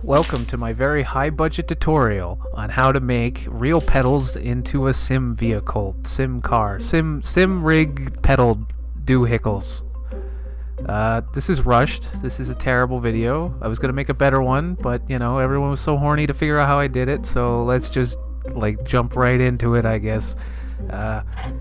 Welcome to my very high budget tutorial on how to make real pedals into a sim vehicle, sim car, sim rig pedal doohicles. This is rushed. This is a terrible video. I was gonna make a better one, but you know, everyone was so horny to figure out how I did it, so let's just jump right into it, I guess.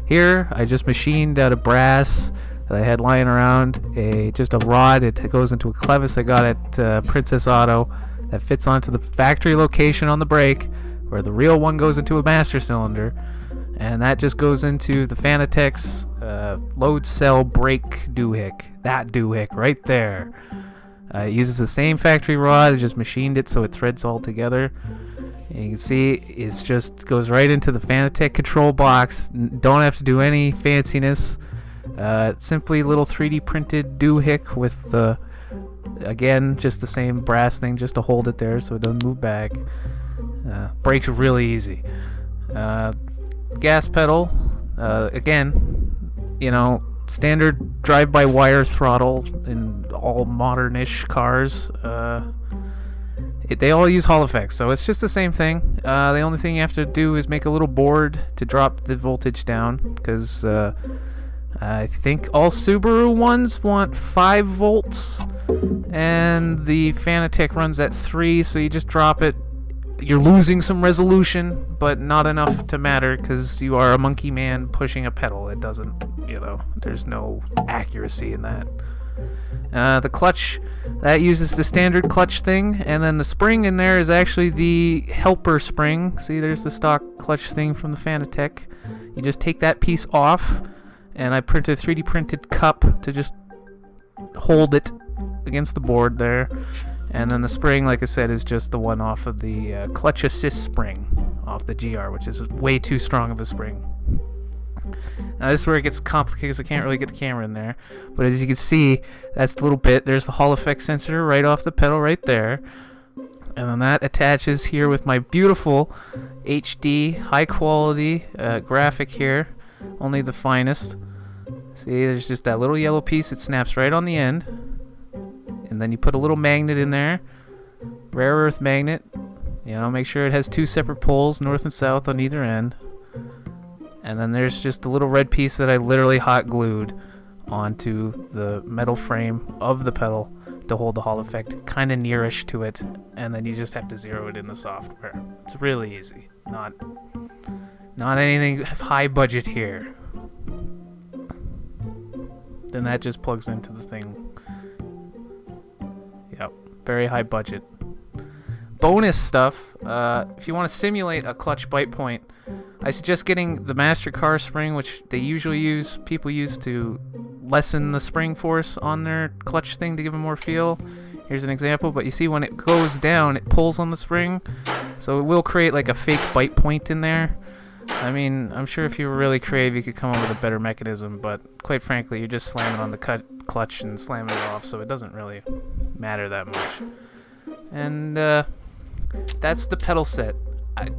Here I just machined out of brass that I had lying around just a rod. It goes into a clevis I got at Princess Auto that fits onto the factory location on the brake, where the real one goes into a master cylinder, and that just goes into the Fanatec's load cell brake doohick. That doohick right there. It uses the same factory rod. I just machined it so it threads all together. And you can see it just goes right into the Fanatec control box. Don't have to do any fanciness. Simply little 3D printed doohick with the, again, just the same brass thing just to hold it there so it doesn't move back. Brakes really easy. Gas pedal, again, you know, standard drive-by-wire throttle in all modern-ish cars. They all use Hall effects, so it's just the same thing. The only thing you have to do is make a little board to drop the voltage down, because I think all Subaru ones want 5 volts, and the Fanatec runs at 3, so you just drop it. You're losing some resolution, but not enough to matter, because you are a monkey man pushing a pedal. It doesn't, you know, there's no accuracy in that. The clutch, that uses the standard clutch thing, and then the spring in there is actually the helper spring. See, there's the stock clutch thing from the Fanatec. You just take that piece off, and I printed a 3D printed cup to just hold it against the board there. And then the spring, like I said, is just the one off of the clutch assist spring off the GR, which is way too strong of a spring. Now this is where it gets complicated because I can't really get the camera in there. But as you can see, that's the little bit. There's the Hall effect sensor right off the pedal right there. And then that attaches here with my beautiful HD, high quality graphic here. Only the finest. See, there's just that little yellow piece. It snaps right on the end. And then you put a little magnet in there. Rare earth magnet. You know, make sure it has 2 separate poles, north and south on either end. And then there's just a little red piece that I literally hot glued onto the metal frame of the pedal to hold the Hall effect kind of nearish to it. And then you just have to zero it in the software. It's really easy. Not anything high budget here. Then that just plugs into the thing. Yep, very high budget. Bonus stuff, if you want to simulate a clutch bite point, I suggest getting the master car spring, which people use to lessen the spring force on their clutch thing to give them more feel. Here's an example, but you see when it goes down, it pulls on the spring, so it will create like a fake bite point in there. I mean, I'm sure if you were really creative, you could come up with a better mechanism, but quite frankly, you're just slamming on the clutch and slamming it off, so it doesn't really matter that much. And that's the pedal set.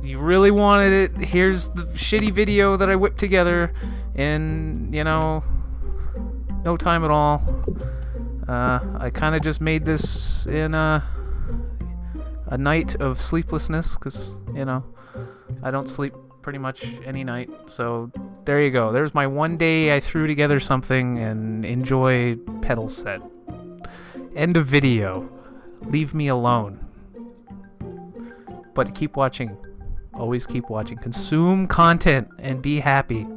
You really wanted it. Here's the shitty video that I whipped together in, you know, no time at all. I kind of just made this in a night of sleeplessness, because, you know, I don't sleep pretty much any night. So there you go. There's my one day I threw together something and enjoy pedal set. End of video. Leave me alone. But keep watching. Always keep watching. Consume content and be happy.